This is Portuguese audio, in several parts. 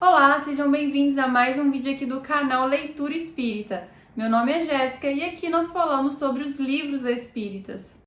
Olá, sejam bem-vindos a mais um vídeo aqui do canal Leitura Espírita. Meu nome é Jéssica e aqui nós falamos sobre os livros espíritas.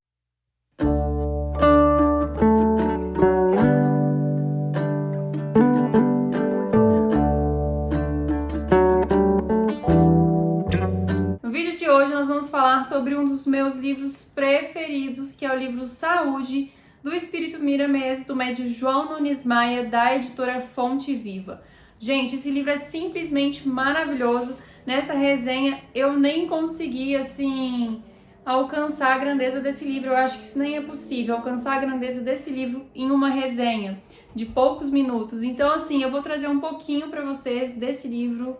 No vídeo de hoje nós vamos falar sobre um dos meus livros preferidos, que é o livro Saúde, do Espírito Miramês, do médium João Nunes Maia, da editora Fonte Viva. Gente, esse livro é simplesmente maravilhoso. Nessa resenha eu nem consegui, alcançar a grandeza desse livro. Eu acho que isso nem é possível, alcançar a grandeza desse livro em uma resenha de poucos minutos. Então, eu vou trazer um pouquinho para vocês desse livro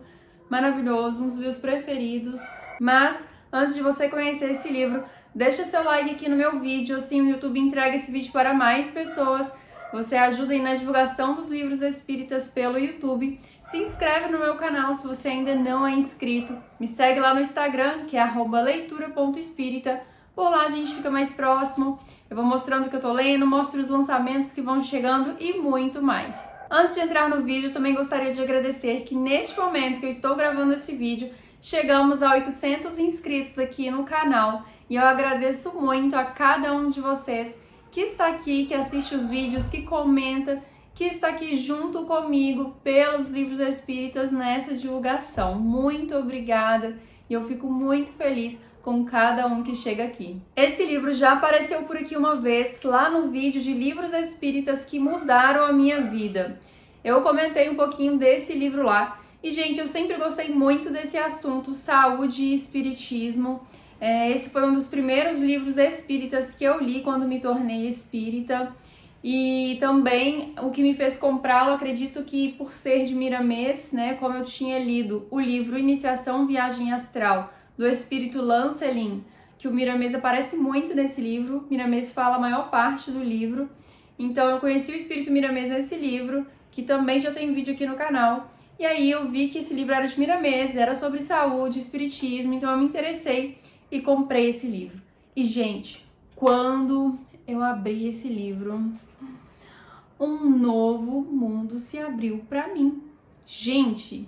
maravilhoso, um dos meus preferidos. Mas, antes de você conhecer esse livro, deixa seu like aqui no meu vídeo, assim o YouTube entrega esse vídeo para mais pessoas. Você ajuda aí na divulgação dos livros espíritas pelo YouTube. Se inscreve no meu canal se você ainda não é inscrito. Me segue lá no Instagram, que é @leitura.espírita. Por lá a gente fica mais próximo. Eu vou mostrando o que eu tô lendo, mostro os lançamentos que vão chegando e muito mais. Antes de entrar no vídeo, também gostaria de agradecer que neste momento que eu estou gravando esse vídeo, chegamos a 800 inscritos aqui no canal. E eu agradeço muito a cada um de vocês que está aqui, que assiste os vídeos, que comenta, que está aqui junto comigo pelos livros espíritas nessa divulgação. Muito obrigada e eu fico muito feliz com cada um que chega aqui. Esse livro já apareceu por aqui uma vez, lá no vídeo de livros espíritas que mudaram a minha vida. Eu comentei um pouquinho desse livro lá. E, gente, eu sempre gostei muito desse assunto, saúde e espiritismo. Esse foi um dos primeiros livros espíritas que eu li quando me tornei espírita. E também o que me fez comprá-lo, acredito que por ser de Miramês, né, como eu tinha lido o livro Iniciação Viagem Astral, do espírito Lancelin, que o Miramês aparece muito nesse livro. Miramês fala a maior parte do livro. Então eu conheci o espírito Miramês nesse livro, que também já tem vídeo aqui no canal. E aí eu vi que esse livro era de Miramês, era sobre saúde, espiritismo, então eu me interessei e comprei esse livro. E, gente, quando eu abri esse livro, um novo mundo se abriu pra mim. Gente,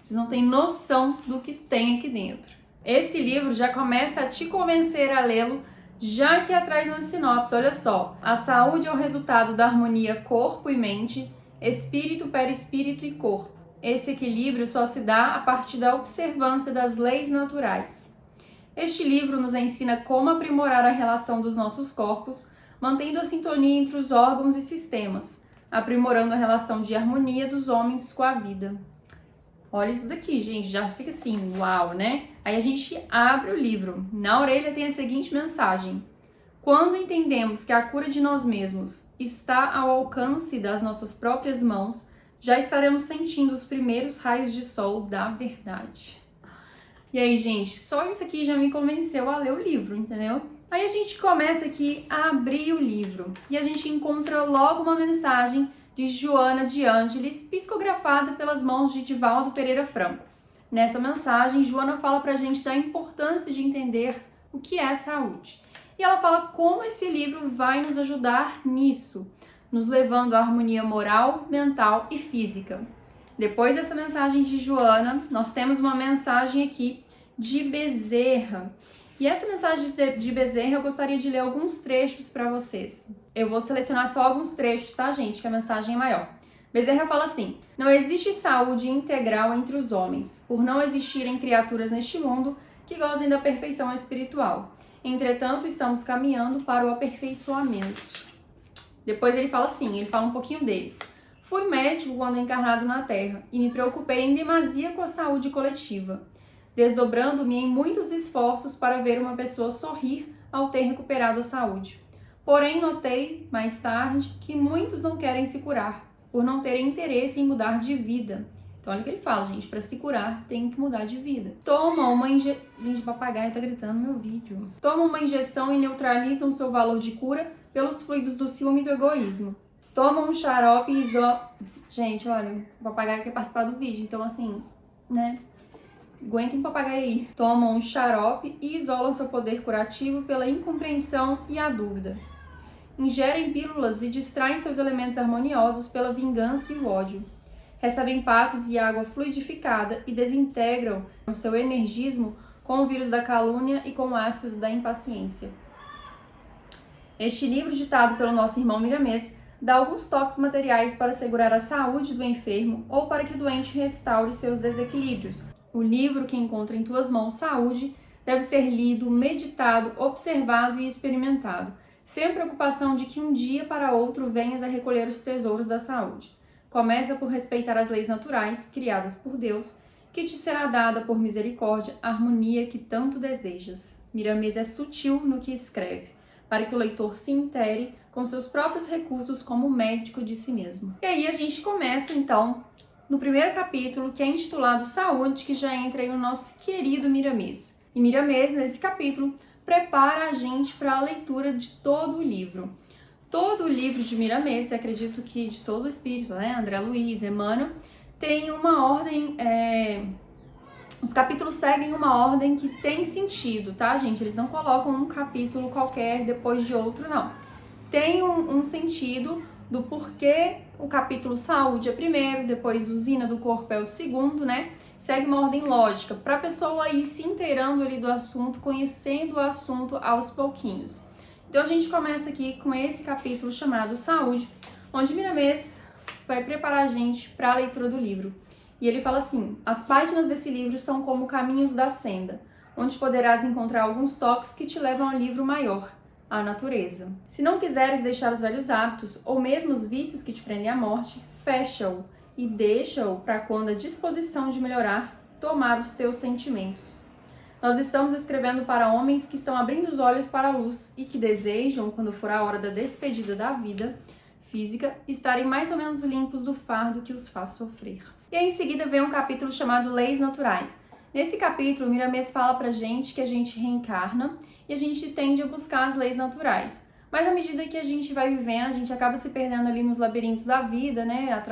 vocês não têm noção do que tem aqui dentro. Esse livro já começa a te convencer a lê-lo, já que atrás na sinopse, olha só. A saúde é o resultado da harmonia corpo e mente, espírito, perispírito e corpo. Esse equilíbrio só se dá a partir da observância das leis naturais. Este livro nos ensina como aprimorar a relação dos nossos corpos, mantendo a sintonia entre os órgãos e sistemas, aprimorando a relação de harmonia dos homens com a vida. Olha isso daqui, gente, já fica assim, uau, né? Aí a gente abre o livro. Na orelha tem a seguinte mensagem: quando entendemos que a cura de nós mesmos está ao alcance das nossas próprias mãos, já estaremos sentindo os primeiros raios de sol da verdade. E aí, gente, só isso aqui já me convenceu a ler o livro, entendeu? Aí a gente começa aqui a abrir o livro e a gente encontra logo uma mensagem de Joana de Ângeles, psicografada pelas mãos de Divaldo Pereira Franco. Nessa mensagem, Joana fala pra gente da importância de entender o que é saúde. E ela fala como esse livro vai nos ajudar nisso, nos levando à harmonia moral, mental e física. Depois dessa mensagem de Joana, nós temos uma mensagem aqui de Bezerra. E essa mensagem de Bezerra eu gostaria de ler alguns trechos para vocês. Eu vou selecionar só alguns trechos, tá, gente? Que a mensagem é maior. Bezerra fala assim: não existe saúde integral entre os homens, por não existirem criaturas neste mundo que gozem da perfeição espiritual. Entretanto, estamos caminhando para o aperfeiçoamento. Depois ele fala assim, ele fala um pouquinho dele. Fui médico quando encarnado na Terra e me preocupei em demasia com a saúde coletiva, desdobrando-me em muitos esforços para ver uma pessoa sorrir ao ter recuperado a saúde. Porém, notei, mais tarde, que muitos não querem se curar, por não terem interesse em mudar de vida. Então, olha o que ele fala, gente, para se curar tem que mudar de vida. Toma uma injeção... Gente, o papagaio tá gritando no meu vídeo. Toma uma injeção e neutralizam seu valor de cura pelos fluidos do ciúme e do egoísmo. Toma um xarope e Gente, olha, o papagaio quer participar do vídeo, então né? Aguentem o papagaio aí. Tomam um xarope e isolam seu poder curativo pela incompreensão e a dúvida. Ingerem pílulas e distraem seus elementos harmoniosos pela vingança e o ódio. recebem passes e água fluidificada e desintegram o seu energismo com o vírus da calúnia e com o ácido da impaciência. Este livro, ditado pelo nosso irmão Miramês, dá alguns toques materiais para assegurar a saúde do enfermo ou para que o doente restaure seus desequilíbrios. O livro que encontra em tuas mãos, Saúde, deve ser lido, meditado, observado e experimentado, sem a preocupação de que um dia para outro venhas a recolher os tesouros da saúde. Começa por respeitar as leis naturais, criadas por Deus, que te será dada por misericórdia a harmonia que tanto desejas. Miramês é sutil no que escreve, para que o leitor se intere com seus próprios recursos como médico de si mesmo. E aí a gente começa então no primeiro capítulo, que é intitulado Saúde, que já entra aí o nosso querido Miramês. E Miramês, nesse capítulo, prepara a gente para a leitura de todo o livro. Todo o livro de Miramês, acredito que de todo o espírito, né? André Luiz, Emmanuel, tem uma ordem... Os capítulos seguem uma ordem que tem sentido, tá, gente? Eles não colocam um capítulo qualquer depois de outro, não. Tem um sentido do porquê o capítulo Saúde é primeiro, depois Usina do Corpo é o segundo, né? Segue uma ordem lógica, para a pessoa ir se inteirando ali do assunto, conhecendo o assunto aos pouquinhos. Então a gente começa aqui com esse capítulo chamado Saúde, onde Miramês vai preparar a gente para a leitura do livro. E ele fala assim: as páginas desse livro são como caminhos da senda, onde poderás encontrar alguns toques que te levam ao livro maior, a natureza. Se não quiseres deixar os velhos hábitos, ou mesmo os vícios que te prendem à morte, fecha-o e deixa-o para quando a disposição de melhorar tomar os teus sentimentos. Nós estamos escrevendo para homens que estão abrindo os olhos para a luz e que desejam, quando for a hora da despedida da vida física, estarem mais ou menos limpos do fardo que os faz sofrer. E aí, em seguida vem um capítulo chamado Leis Naturais. Nesse capítulo, Miramês fala pra gente que a gente reencarna e a gente tende a buscar as leis naturais. Mas à medida que a gente vai vivendo, a gente acaba se perdendo ali nos labirintos da vida, né?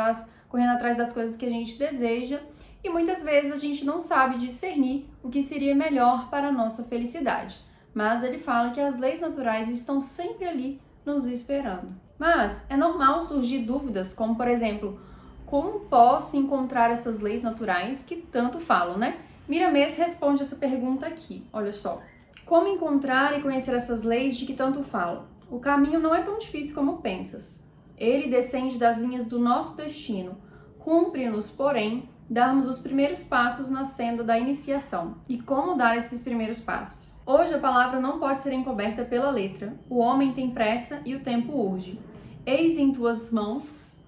Correndo atrás das coisas que a gente deseja. E muitas vezes a gente não sabe discernir o que seria melhor para a nossa felicidade. Mas ele fala que as leis naturais estão sempre ali nos esperando. Mas é normal surgir dúvidas, como por exemplo, como posso encontrar essas leis naturais que tanto falam, né? Miramês responde essa pergunta aqui, olha só. Como encontrar e conhecer essas leis de que tanto falam? O caminho não é tão difícil como pensas. Ele descende das linhas do nosso destino. Cumpre-nos, porém, darmos os primeiros passos na senda da iniciação. E como dar esses primeiros passos? Hoje a palavra não pode ser encoberta pela letra. O homem tem pressa e o tempo urge. Eis em tuas mãos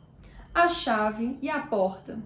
a chave e a porta.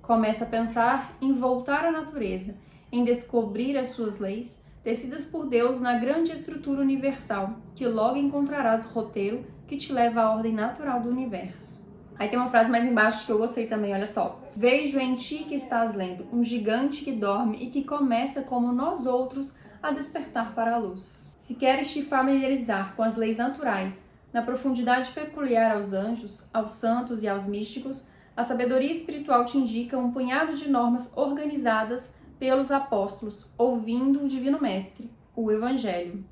Começa a pensar em voltar à natureza, em descobrir as suas leis, tecidas por Deus na grande estrutura universal, que logo encontrarás o roteiro que te leva à ordem natural do universo. Aí tem uma frase mais embaixo que eu gostei também, olha só. Vejo em ti que estás lendo, um gigante que dorme e que começa como nós outros a despertar para a luz. Se queres te familiarizar com as leis naturais, na profundidade peculiar aos anjos, aos santos e aos místicos, a sabedoria espiritual te indica um punhado de normas organizadas pelos apóstolos, ouvindo o Divino Mestre, o Evangelho.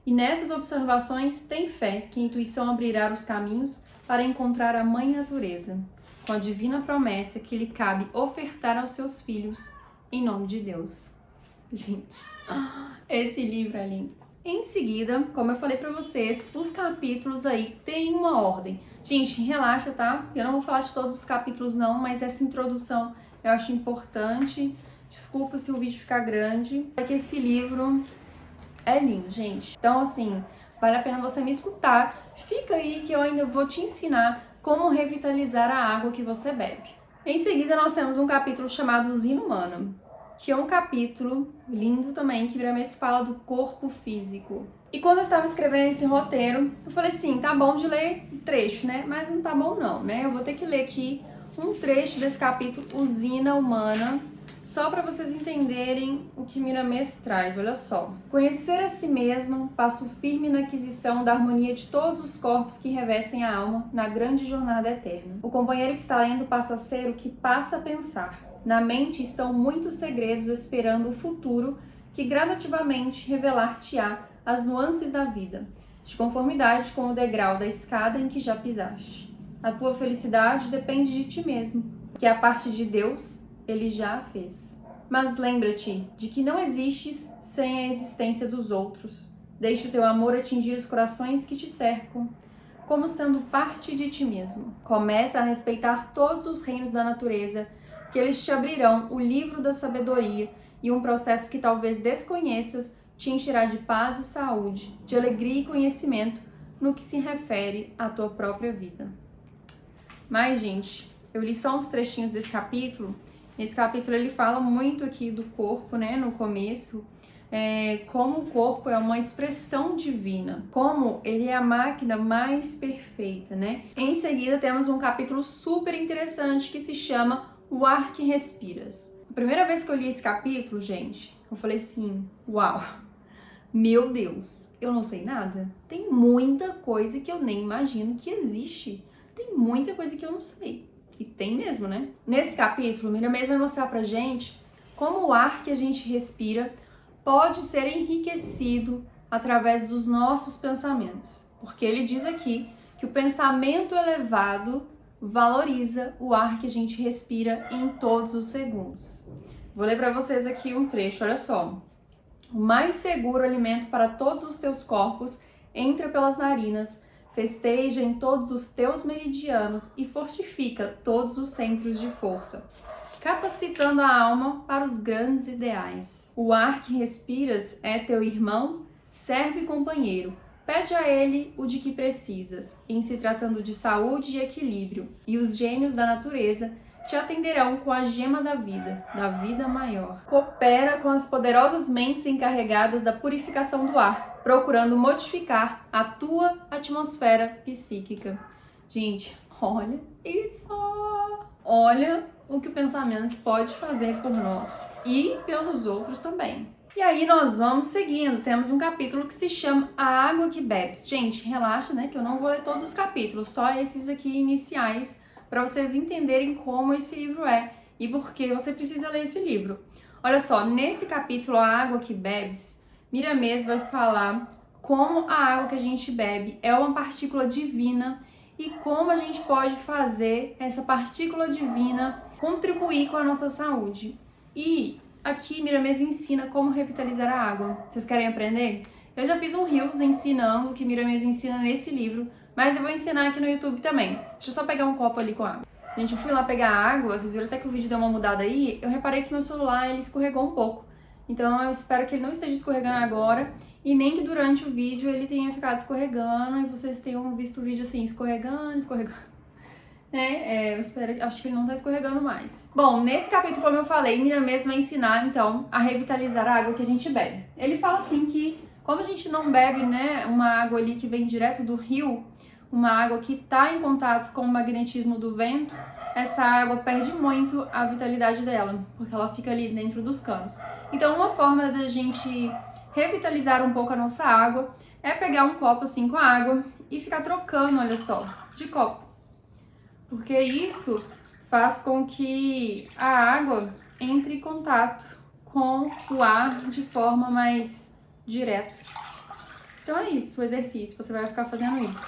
E nessas observações, tem fé que a intuição abrirá os caminhos para encontrar a Mãe Natureza, com a divina promessa que lhe cabe ofertar aos seus filhos, em nome de Deus. Gente, esse livro é lindo. Em seguida, como eu falei pra vocês, os capítulos aí têm uma ordem. Gente, relaxa, tá? Eu não vou falar de todos os capítulos não, mas essa introdução eu acho importante. Desculpa se o vídeo ficar grande. É que esse livro é lindo, gente. Então, assim, vale a pena você me escutar. Fica aí que eu ainda vou te ensinar como revitalizar a água que você bebe. Em seguida, nós temos um capítulo chamado Usina Humana, que é um capítulo lindo também, que Miramês fala do corpo físico. E quando eu estava escrevendo esse roteiro, eu falei assim, tá bom de ler trecho, né? Mas não tá bom não, né? Eu vou ter que ler aqui um trecho desse capítulo, Usina Humana, só para vocês entenderem o que Miramês traz, olha só. Conhecer a si mesmo, passo firme na aquisição da harmonia de todos os corpos que revestem a alma na grande jornada eterna. O companheiro que está lendo passa a ser o que passa a pensar. Na mente estão muitos segredos esperando o futuro que gradativamente revelar-te-á as nuances da vida, de conformidade com o degrau da escada em que já pisaste. A tua felicidade depende de ti mesmo, que a parte de Deus ele já fez. Mas lembra-te de que não existes sem a existência dos outros. Deixe o teu amor atingir os corações que te cercam, como sendo parte de ti mesmo. Começa a respeitar todos os reinos da natureza, que eles te abrirão o livro da sabedoria e um processo que talvez desconheças te encherá de paz e saúde, de alegria e conhecimento no que se refere à tua própria vida. Mas, gente, eu li só uns trechinhos desse capítulo. Nesse capítulo ele fala muito aqui do corpo, né, no começo, como o corpo é uma expressão divina, como ele é a máquina mais perfeita, né? Em seguida temos um capítulo super interessante que se chama O Ar que Respiras. A primeira vez que eu li esse capítulo, gente, eu falei assim, uau, meu Deus, eu não sei nada. Tem muita coisa que eu nem imagino que existe. Tem muita coisa que eu não sei. E tem mesmo, né? Nesse capítulo, Miriam vai mostrar pra gente como o ar que a gente respira pode ser enriquecido através dos nossos pensamentos. Porque ele diz aqui que o pensamento elevado valoriza o ar que a gente respira em todos os segundos. Vou ler para vocês aqui um trecho, olha só. O mais seguro alimento para todos os teus corpos entra pelas narinas, festeja em todos os teus meridianos e fortifica todos os centros de força, capacitando a alma para os grandes ideais. O ar que respiras é teu irmão, servo e companheiro. Pede a ele o de que precisas, em se tratando de saúde e equilíbrio, e os gênios da natureza te atenderão com a gema da vida maior. Coopera com as poderosas mentes encarregadas da purificação do ar, procurando modificar a tua atmosfera psíquica. Gente, olha isso! Olha o que o pensamento pode fazer por nós e pelos outros também. E aí nós vamos seguindo, temos um capítulo que se chama A Água que Bebes. Gente, relaxa, né, que eu não vou ler todos os capítulos, só esses aqui iniciais, para vocês entenderem como esse livro é e por que você precisa ler esse livro. Olha só, nesse capítulo A Água que Bebes, Miriam vai falar como a água que a gente bebe é uma partícula divina e como a gente pode fazer essa partícula divina contribuir com a nossa saúde. E aqui Miriam ensina como revitalizar a água. Vocês querem aprender? Eu já fiz um Reels ensinando o que Miriam ensina nesse livro, mas eu vou ensinar aqui no YouTube também. Deixa eu só pegar um copo ali com água. Gente, eu fui lá pegar água, vocês viram até que o vídeo deu uma mudada aí, eu reparei que meu celular ele escorregou um pouco. Então eu espero que ele não esteja escorregando agora e nem que durante o vídeo ele tenha ficado escorregando e vocês tenham visto o vídeo assim, escorregando. Eu espero, acho que ele não tá escorregando mais. Bom, nesse capítulo, como eu falei, Miriam vai ensinar, então, a revitalizar a água que a gente bebe. Ele fala assim que, como a gente não bebe, né, uma água ali que vem direto do rio, uma água que tá em contato com o magnetismo do vento, essa água perde muito a vitalidade dela, porque ela fica ali dentro dos canos. Então, uma forma da gente revitalizar um pouco a nossa água é pegar um copo assim com água e ficar trocando, olha só, de copo. Porque isso faz com que a água entre em contato com o ar de forma mais direta. Então é isso, o exercício, você vai ficar fazendo isso.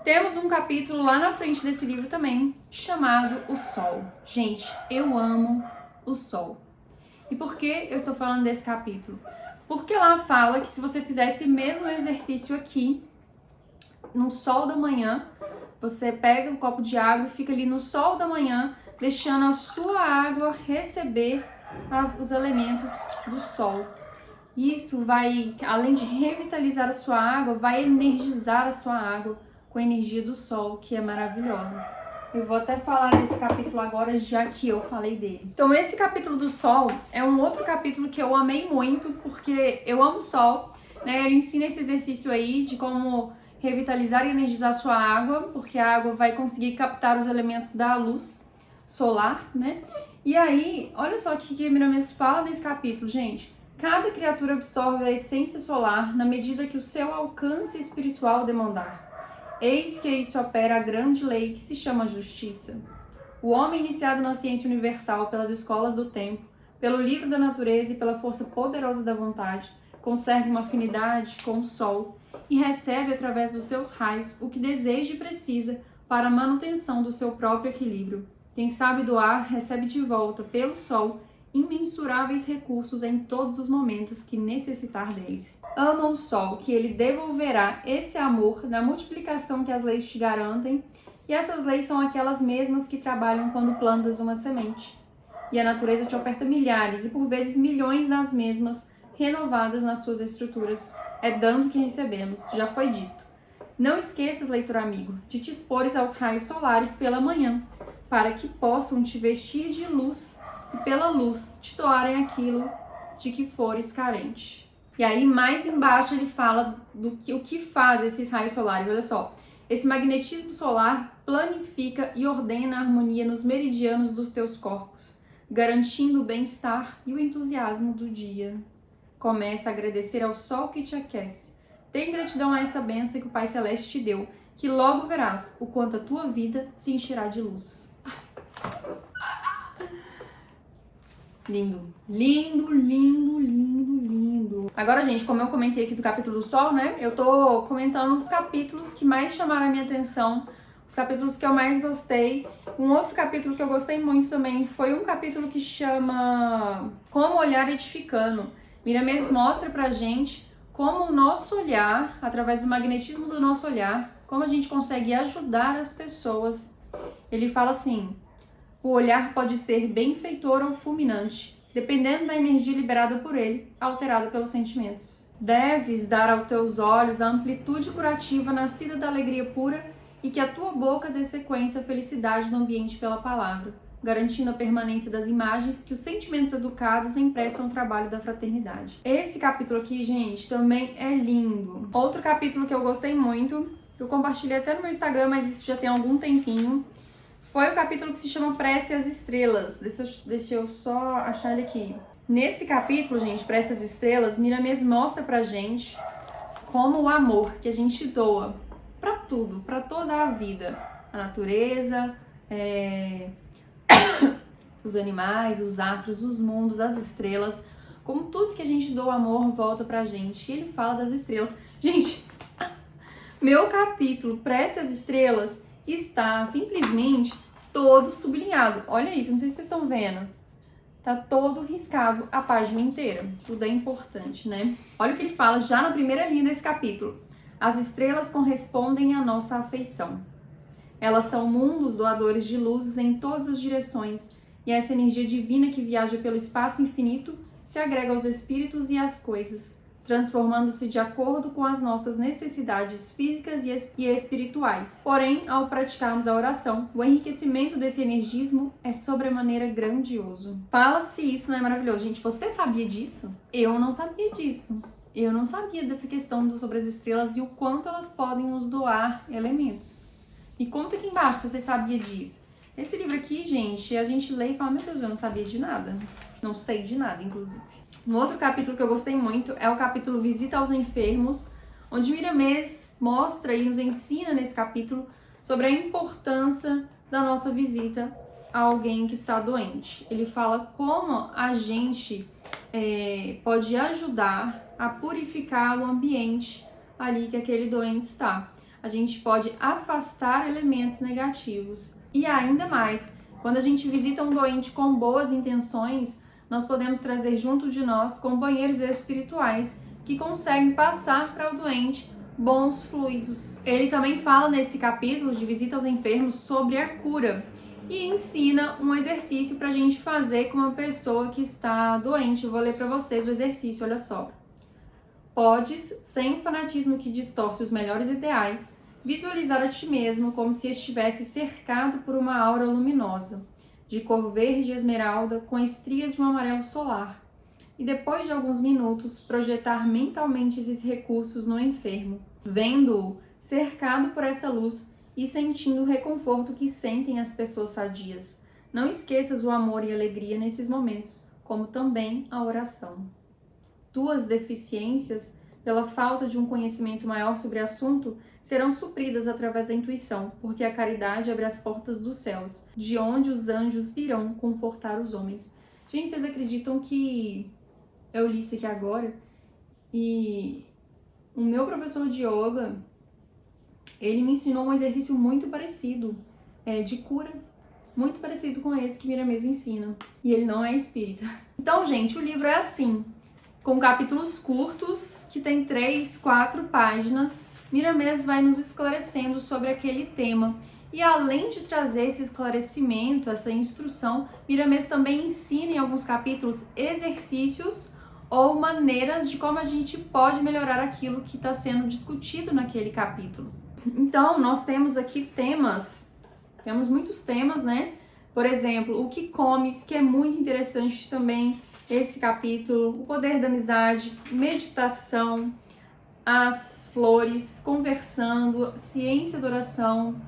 Temos um capítulo lá na frente desse livro também, chamado O Sol. Gente, eu amo o sol. E por que eu estou falando desse capítulo? Porque lá fala que se você fizer esse mesmo exercício aqui, no sol da manhã, você pega um copo de água e fica ali no sol da manhã, deixando a sua água receber os elementos do sol. Isso vai, além de revitalizar a sua água, vai energizar a sua água com a energia do sol, que é maravilhosa. Eu vou até falar desse capítulo agora, já que eu falei dele. Então, esse capítulo do sol é um outro capítulo que eu amei muito, porque eu amo o sol, né? Ele ensina esse exercício aí de como revitalizar e energizar a sua água, porque a água vai conseguir captar os elementos da luz solar, né? E aí, olha só o que a Miriam fala nesse capítulo, gente. Cada criatura absorve a essência solar na medida que o seu alcance espiritual demandar. Eis que isso opera a grande lei que se chama justiça. O homem iniciado na ciência universal pelas escolas do tempo, pelo livro da natureza e pela força poderosa da vontade, conserva uma afinidade com o sol e recebe através dos seus raios o que deseja e precisa para a manutenção do seu próprio equilíbrio. Quem sabe doar, recebe de volta, pelo sol, imensuráveis recursos em todos os momentos que necessitar deles. Ama o sol, que ele devolverá esse amor na multiplicação que as leis te garantem, e essas leis são aquelas mesmas que trabalham quando plantas uma semente. E a natureza te oferta milhares e por vezes milhões das mesmas, renovadas nas suas estruturas. É dando que recebemos, já foi dito. Não esqueças, leitor amigo, de te expores aos raios solares pela manhã, para que possam te vestir de luz e pela luz te doarem aquilo de que fores carente. E aí, mais embaixo, ele fala do que o que faz esses raios solares. Olha só, esse magnetismo solar planifica e ordena a harmonia nos meridianos dos teus corpos, garantindo o bem-estar e o entusiasmo do dia. Começa a agradecer ao sol que te aquece. Tem gratidão a essa bênção que o Pai Celeste te deu, que logo verás o quanto a tua vida se encherá de luz. Lindo, lindo, lindo, lindo, lindo. Agora, gente, como eu comentei aqui do capítulo do Sol, né? Eu tô comentando os capítulos que mais chamaram a minha atenção, os capítulos que eu mais gostei. Um outro capítulo que eu gostei muito também foi um capítulo que chama Como Olhar Edificando. Miramês mostra pra gente como o nosso olhar, através do magnetismo do nosso olhar, como a gente consegue ajudar as pessoas. Ele fala assim: o olhar pode ser benfeitor ou fulminante, dependendo da energia liberada por ele, alterada pelos sentimentos. Deves dar aos teus olhos a amplitude curativa nascida da alegria pura e que a tua boca dê sequência à felicidade no ambiente pela palavra, garantindo a permanência das imagens que os sentimentos educados emprestam ao trabalho da fraternidade. Esse capítulo aqui, gente, também é lindo. Outro capítulo que eu gostei muito, eu compartilhei até no meu Instagram, mas isso já tem algum tempinho, foi o capítulo que se chama Prece às Estrelas. Deixa eu só achar ele aqui. Nesse capítulo, gente, Prece às Estrelas, Miramês mostra pra gente como o amor que a gente doa pra tudo, pra toda a vida, a natureza, os animais, os astros, os mundos, as estrelas, como tudo que a gente doa amor volta pra gente. E ele fala das estrelas. Gente, meu capítulo Prece às Estrelas está simplesmente todo sublinhado. Olha isso, não sei se vocês estão vendo. Tá todo riscado a página inteira. Tudo é importante, né? Olha o que ele fala já na primeira linha desse capítulo. As estrelas correspondem à nossa afeição. Elas são mundos doadores de luzes em todas as direções, e essa energia divina que viaja pelo espaço infinito se agrega aos espíritos e às coisas, transformando-se de acordo com as nossas necessidades físicas e espirituais. Porém, ao praticarmos a oração, o enriquecimento desse energismo é sobremaneira grandioso. Fala-se isso, não é maravilhoso? Gente, você sabia disso? Eu não sabia disso. Eu não sabia dessa questão sobre as estrelas e o quanto elas podem nos doar elementos. Me conta aqui embaixo se você sabia disso. Esse livro aqui, gente, a gente lê e fala, meu Deus, eu não sabia de nada. Não sei de nada, inclusive. Um outro capítulo que eu gostei muito é o capítulo Visita aos Enfermos, onde Miramês mostra e nos ensina nesse capítulo sobre a importância da nossa visita a alguém que está doente. Ele fala como a gente pode ajudar a purificar o ambiente ali que aquele doente está. A gente pode afastar elementos negativos. E ainda mais, quando a gente visita um doente com boas intenções, nós podemos trazer junto de nós companheiros espirituais que conseguem passar para o doente bons fluidos. Ele também fala nesse capítulo de Visita aos Enfermos sobre a cura e ensina um exercício para a gente fazer com uma pessoa que está doente. Eu vou ler para vocês o exercício, olha só. Podes, sem o fanatismo que distorce os melhores ideais, visualizar a ti mesmo como se estivesse cercado por uma aura luminosa, de cor verde esmeralda com estrias de um amarelo solar, e depois de alguns minutos projetar mentalmente esses recursos no enfermo, vendo-o cercado por essa luz e sentindo o reconforto que sentem as pessoas sadias. Não esqueças o amor e a alegria nesses momentos, como também a oração. Tuas deficiências, pela falta de um conhecimento maior sobre o assunto, serão supridas através da intuição, porque a caridade abre as portas dos céus, de onde os anjos virão confortar os homens. Gente, vocês acreditam que eu li isso aqui agora? E o meu professor de yoga, ele me ensinou um exercício muito parecido, de cura. muito parecido com esse que Miramês ensina, e ele não é espírita. Então, gente, o livro é assim, com capítulos curtos, que tem 3, 4 páginas. Miramês vai nos esclarecendo sobre aquele tema. E além de trazer esse esclarecimento, essa instrução, Miramês também ensina em alguns capítulos exercícios ou maneiras de como a gente pode melhorar aquilo que está sendo discutido naquele capítulo. Então, nós temos aqui temos muitos temas, né? Por exemplo, o que comes, que é muito interessante também esse capítulo, o poder da amizade, meditação, as flores, conversando, ciência da oração,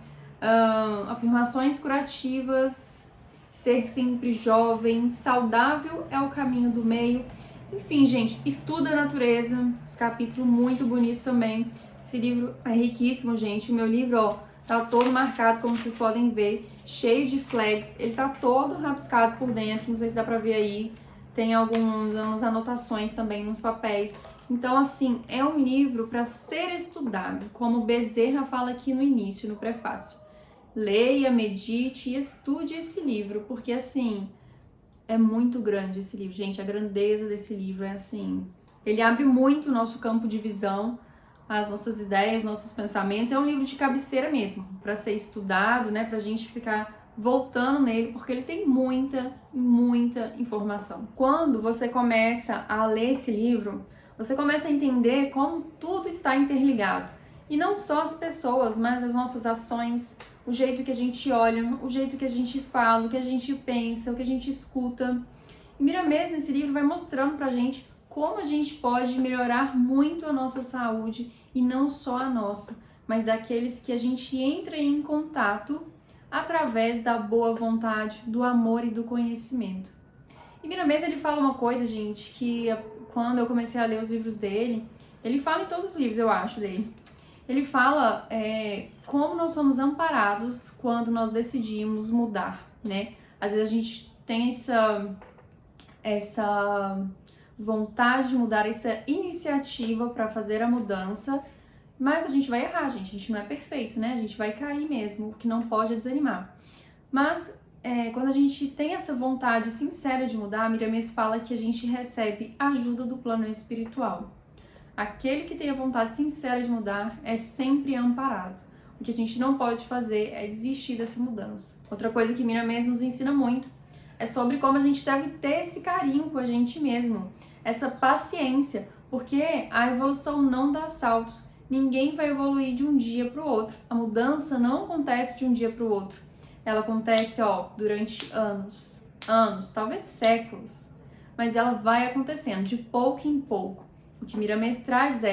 afirmações curativas, ser sempre jovem, saudável é o caminho do meio. Enfim, gente, estuda a natureza, esse capítulo muito bonito também. Esse livro é riquíssimo, gente. O meu livro, ó, tá todo marcado, como vocês podem ver, cheio de flags. Ele tá todo rabiscado por dentro, não sei se dá pra ver aí. Tem algumas anotações também nos papéis. Então, assim, é um livro para ser estudado, como Bezerra fala aqui no início, no prefácio. Leia, medite e estude esse livro, porque, assim, é muito grande esse livro. Gente, a grandeza desse livro é, assim, ele abre muito o nosso campo de visão, as nossas ideias, nossos pensamentos. É um livro de cabeceira mesmo, para ser estudado, né, pra gente ficar voltando nele, porque ele tem muita informação. Quando você começa a ler esse livro, você começa a entender como tudo está interligado. E não só as pessoas, mas as nossas ações, o jeito que a gente olha, o jeito que a gente fala, o que a gente pensa, o que a gente escuta. E Miramês, nesse livro, vai mostrando pra gente como a gente pode melhorar muito a nossa saúde, e não só a nossa, mas daqueles que a gente entra em contato através da boa vontade, do amor e do conhecimento. E Miramês, ele fala uma coisa, gente, que quando eu comecei a ler os livros dele, ele fala em todos os livros, eu acho, dele. Ele fala como nós somos amparados quando nós decidimos mudar, né? Às vezes a gente tem essa vontade de mudar, essa iniciativa para fazer a mudança, mas a gente vai errar, gente. A gente não é perfeito, né? A gente vai cair mesmo, o que não pode é desanimar. Mas quando a gente tem essa vontade sincera de mudar, a Miramês fala que a gente recebe ajuda do plano espiritual. Aquele que tem a vontade sincera de mudar é sempre amparado. O que a gente não pode fazer é desistir dessa mudança. Outra coisa que Miramês nos ensina muito é sobre como a gente deve ter esse carinho com a gente mesmo, essa paciência, porque a evolução não dá saltos. Ninguém vai evoluir de um dia para o outro. A mudança não acontece de um dia para o outro. Ela acontece, durante anos, talvez séculos. Mas ela vai acontecendo de pouco em pouco. O que Miramês traz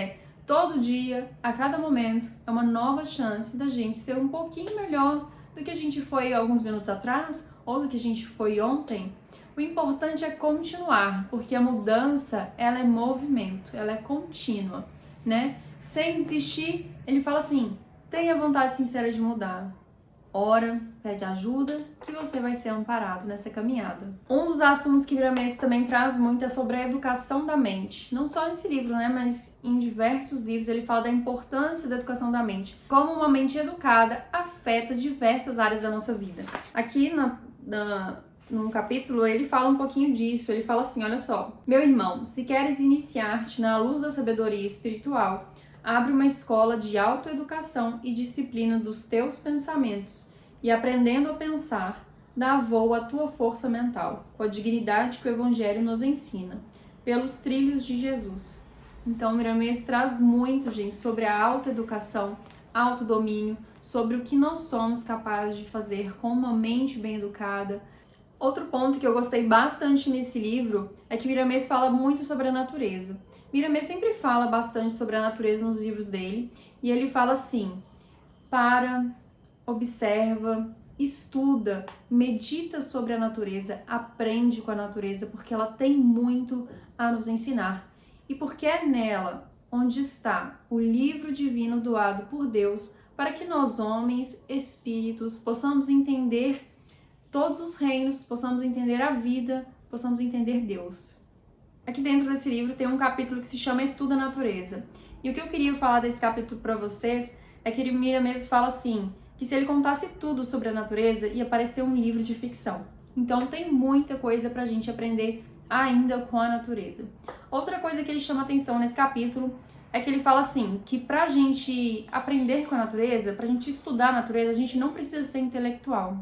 todo dia, a cada momento, é uma nova chance da gente ser um pouquinho melhor do que a gente foi alguns minutos atrás ou do que a gente foi ontem. O importante é continuar, porque a mudança, ela é movimento, ela é contínua, né? Sem desistir, ele fala assim, tenha vontade sincera de mudar. Ora, pede ajuda, que você vai ser amparado nessa caminhada. Um dos assuntos que Miramês também traz muito é sobre a educação da mente. Não só nesse livro, né, mas em diversos livros ele fala da importância da educação da mente. Como uma mente educada afeta diversas áreas da nossa vida. Aqui num capítulo ele fala um pouquinho disso. Ele fala assim, olha só. Meu irmão, se queres iniciar-te na luz da sabedoria espiritual, abre uma escola de autoeducação e disciplina dos teus pensamentos e, aprendendo a pensar, dá voo à tua força mental, com a dignidade que o Evangelho nos ensina, pelos trilhos de Jesus. Então, Miramês traz muito, gente, sobre a autoeducação, autodomínio, sobre o que nós somos capazes de fazer com uma mente bem educada. Outro ponto que eu gostei bastante nesse livro é que Miramês fala muito sobre a natureza. Miramês sempre fala bastante sobre a natureza nos livros dele, e ele fala assim, observa, estuda, medita sobre a natureza, aprende com a natureza, porque ela tem muito a nos ensinar. E porque é nela onde está o livro divino doado por Deus, para que nós, homens, espíritos, possamos entender todos os reinos, possamos entender a vida, possamos entender Deus. Aqui dentro desse livro tem um capítulo que se chama Estuda a Natureza. E o que eu queria falar desse capítulo para vocês é que Miramês fala assim, que se ele contasse tudo sobre a natureza, ia parecer um livro de ficção. Então tem muita coisa pra gente aprender ainda com a natureza. Outra coisa que ele chama atenção nesse capítulo é que ele fala assim, que pra gente aprender com a natureza, pra gente estudar a natureza, a gente não precisa ser intelectual.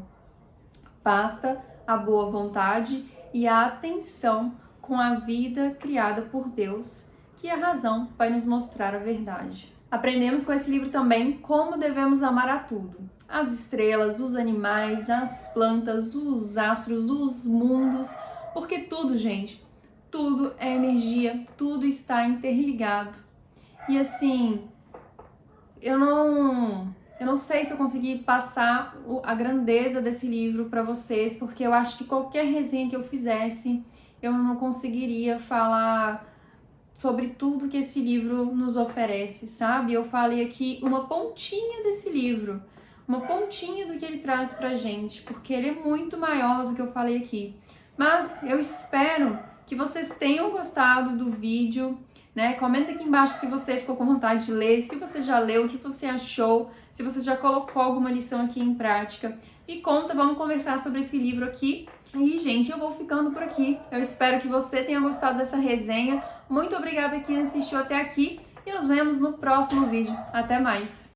Basta a boa vontade e a atenção com a vida criada por Deus, que a razão vai nos mostrar a verdade. Aprendemos com esse livro também como devemos amar a tudo. As estrelas, os animais, as plantas, os astros, os mundos, porque tudo, gente, tudo é energia, tudo está interligado. E assim, eu não sei se eu consegui passar a grandeza desse livro para vocês, porque eu acho que qualquer resenha que eu fizesse, eu não conseguiria falar sobre tudo que esse livro nos oferece, sabe? Eu falei aqui uma pontinha desse livro, uma pontinha do que ele traz pra gente, porque ele é muito maior do que eu falei aqui. Mas eu espero que vocês tenham gostado do vídeo, né? Comenta aqui embaixo se você ficou com vontade de ler, se você já leu, o que você achou, se você já colocou alguma lição aqui em prática. E conta, vamos conversar sobre esse livro aqui. E, gente, eu vou ficando por aqui. Eu espero que você tenha gostado dessa resenha. Muito obrigada a quem assistiu até aqui e nos vemos no próximo vídeo. Até mais!